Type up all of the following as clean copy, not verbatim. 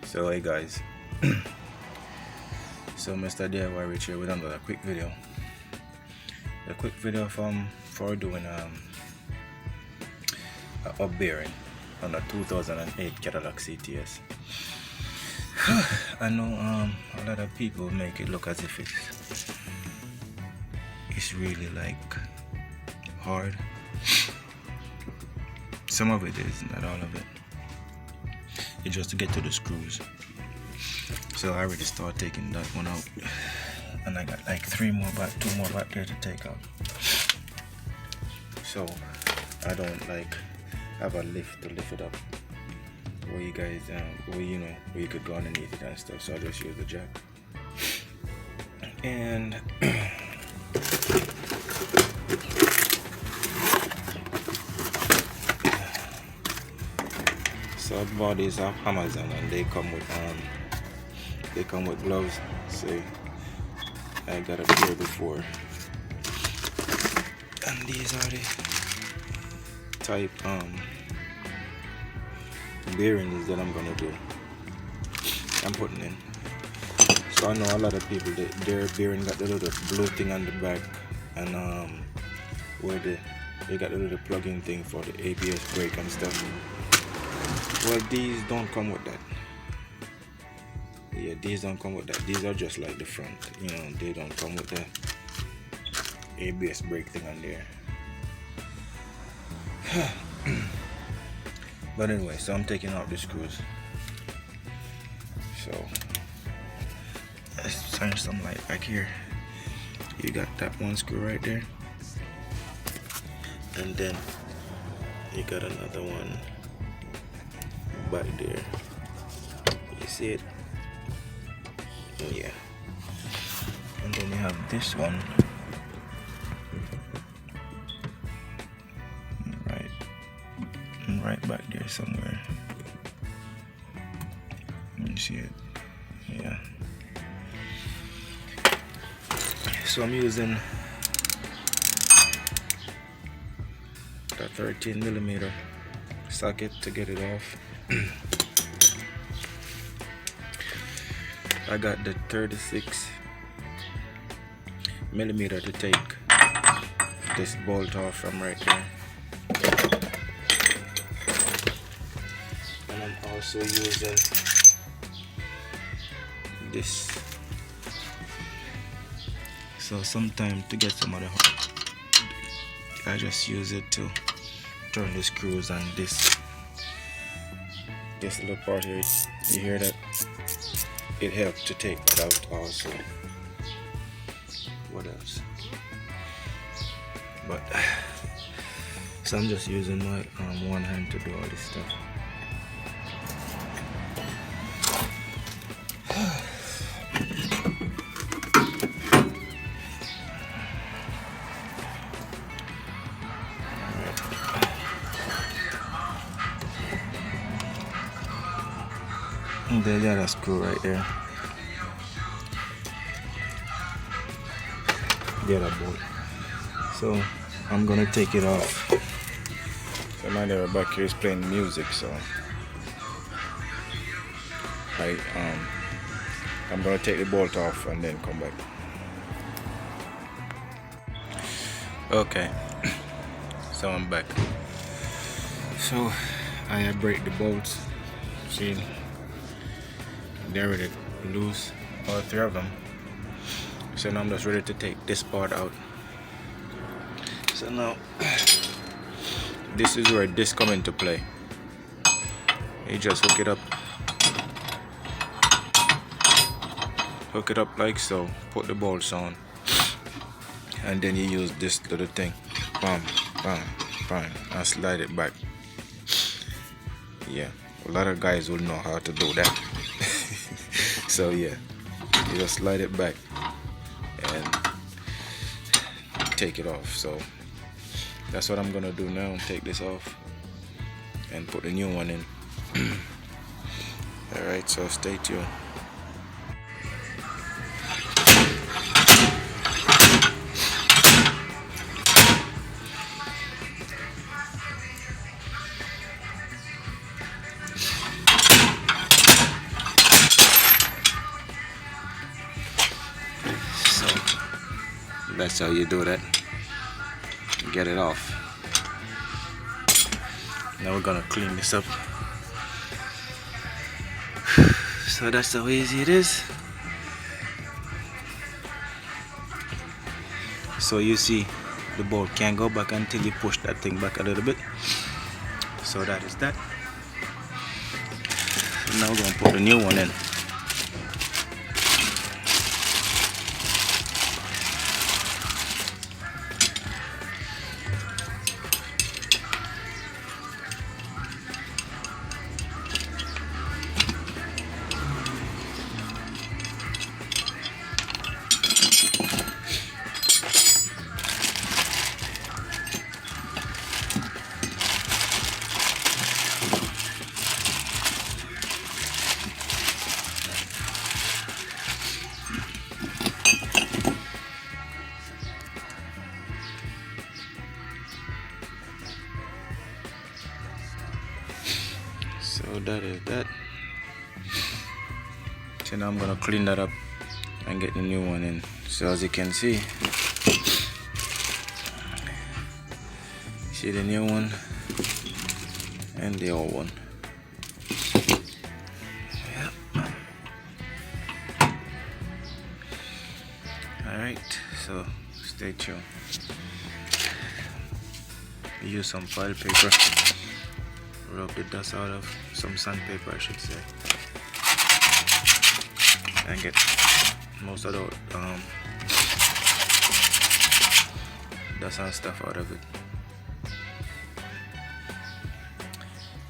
So hey guys, so Mr. D.I.Y Rich here with another quick video. A quick video for doing a up bearing on a 2008 Cadillac Cts. I know a lot of people make it look as if it's really like hard. Some of it is, not all of it. It's just to get to the screws. So I already started taking that one out, and I got like two more back there to take out. So I don't like have a lift to lift it up where you guys where you could go underneath it and stuff. So I just use the jack. And so I bought these off Amazon, and they come with gloves. See, I got a pair before, and these are the type bearings that I'm gonna do. I'm putting in. So I know a lot of people their bearing got the little blue thing on the back, and where they got the little plug-in thing for the ABS brake and stuff. Well, these don't come with that. Yeah, these don't come with that. These are just like the front. They don't come with the ABS brake thing on there. But anyway, so I'm taking out the screws. So let's turn some light back here. You got that one screw right there, and then you got another one back there. You see it? Yeah. And then you have this one right back there somewhere. You see it? Yeah. So I'm using the 13mm socket to get it off. I got the 36mm to take this bolt off from right there. And I'm also using this. So sometimes to get some of the, I just use it to turn the screws on this little part here. You hear that? It helps to take that out also. What else? But so I'm just using my one hand to do all this stuff. And there's the other screw right there. The other bolt. So I'm gonna take it off. So my neighbor back here is playing music, so I'm gonna take the bolt off and then come back. Okay, so I'm back. So I break the bolts. See, they're already loose, all three of them. So now I'm just ready to take this part out. So now this is where this come into play. You just hook it up like so, put the bolts on, and then you use this little thing, bam, bam, bam, and slide it back. Yeah, a lot of guys will know how to do that. So yeah, you just slide it back and take it off. So that's what I'm gonna do now. Take this off and put the new one in. Alright, so stay tuned. that's how you do that. Get it off. Now we're gonna clean this up. So that's how easy it is. So you see the bolt can't go back until you push that thing back a little bit. So that is that. So now we're gonna put the new one in. So that is that. So now I'm gonna clean that up and get the new one in. So as you can see the new one and the old one. Yep. Alright, so stay tuned. Use some file paper, rub the dust out of some sandpaper, I should say, and get most of the dust and stuff out of it.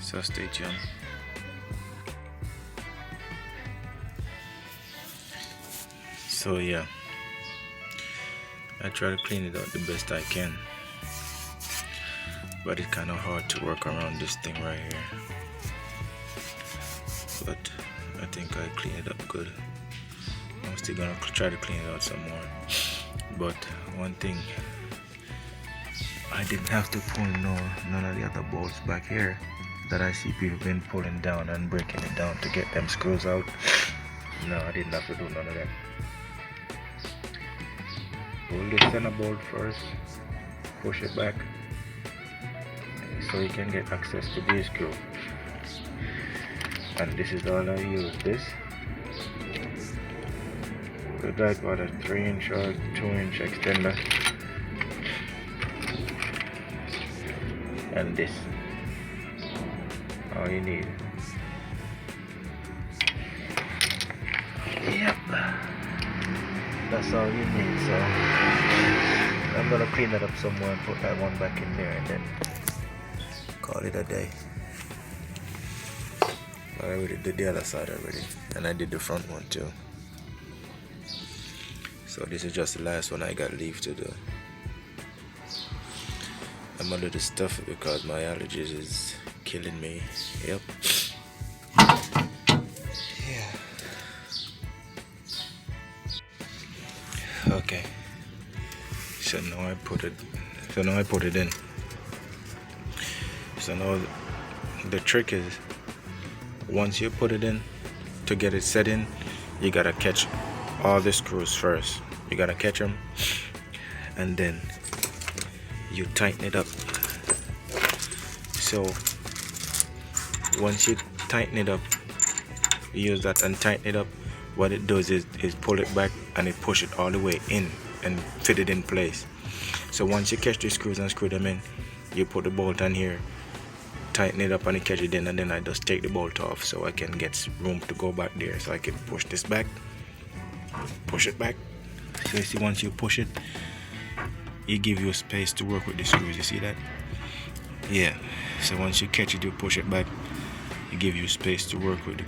So stay tuned. So yeah, I try to clean it out the best I can, but it's kind of hard to work around this thing right here. But I think I clean it up good. I'm still gonna try to clean it out some more. But one thing, I didn't have to pull none of the other bolts back here that I see people been pulling down and breaking it down to get them screws out. No, I didn't have to do none of that. Pull the center bolt first, push it back so you can get access to this screw. And this is all I use. This the D.I.Y, a 3-inch or 2-inch extender, and this, all you need. Yep, that's all you need. So I'm gonna clean that up somewhere and put that one back in there and then call it a day. I already did the other side already, and I did the front one too. So this is just the last one I got leave to do. I'm under the stuff because my allergies is killing me. Yep. Yeah. Okay. So now I put it in. So now the trick is, once you put it in, to get it set in, you gotta catch all the screws first. You gotta catch them, and then you tighten it up. So once you tighten it up, you use that and tighten it up, what it does is pull it back and it push it all the way in and fit it in place. So once you catch the screws and screw them in, you put the bolt on here, tighten it up and you catch it in, and then I just take the bolt off so I can get room to go back there, so I can push this back, push it back. So you see, once you push it, it gives you space to work with the screws. You see that? Yeah. So once you catch it, you push it back, it gives you space to work with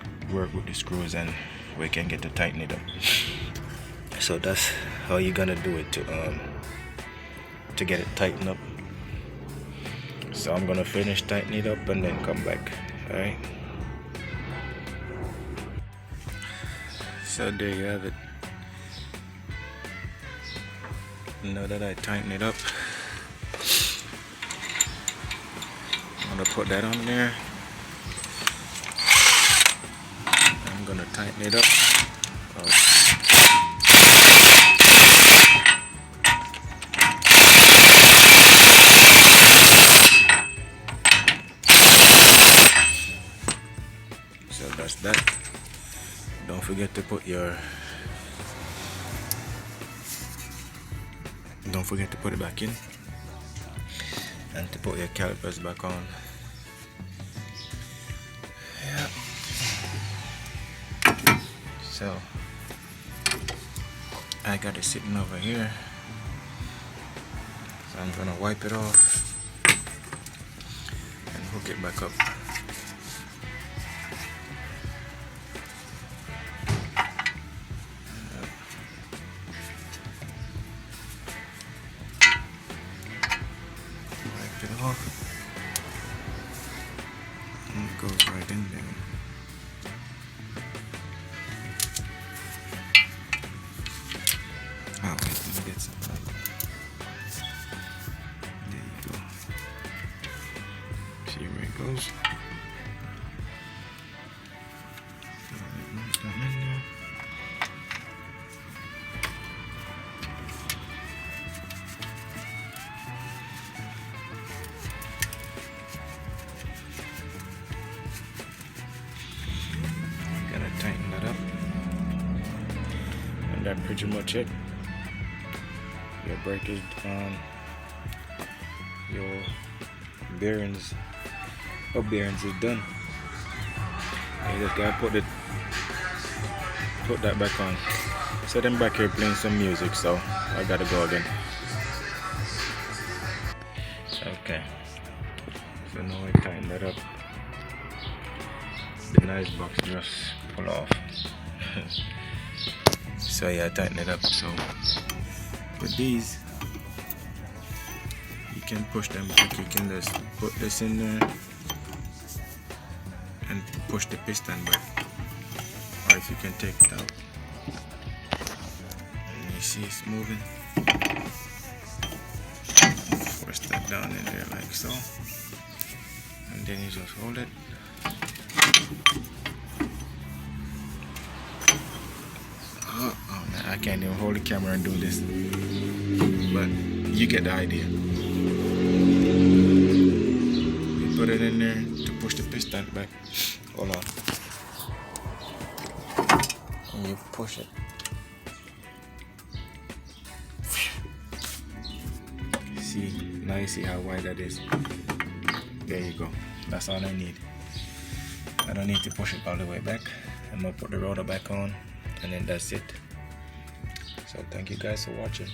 the screws, and we can get to tighten it up. So that's how you're gonna do it to get it tightened up. So I'm gonna finish tightening it up and then come back. All right. So there you have it. Now that I tighten it up, I'm gonna put that on there. I'm gonna tighten it up. that's that. Don't forget to put it back in, and to put your calipers back on. Yeah. So I got it sitting over here, so I'm gonna wipe it off and hook it back up. Wipe it off, and it goes right in there. Oh, wait, let me get some. There you go. See where it goes. Gotta tighten that up. And that's pretty much it. Your brake is on. Your bearings is done. You just gotta put that back on. So I'm back here playing some music, so I gotta go again. Okay. So now I tighten that up. The nice box just pull off. So yeah, I tighten it up. So with these, you can push them back. You can just put this in there and push the piston back, or if you can take it out, and you see it's moving, push that down in there like so, and then you just hold it. Oh man, I can't even hold the camera and do this, but you get the idea. You put it in there to push the piston back. Hold on. And you push it. See, now you see how wide that is. There you go. That's all I need. I don't need to push it all the way back. I'm gonna put the rotor back on, and then that's it. So thank you guys for watching.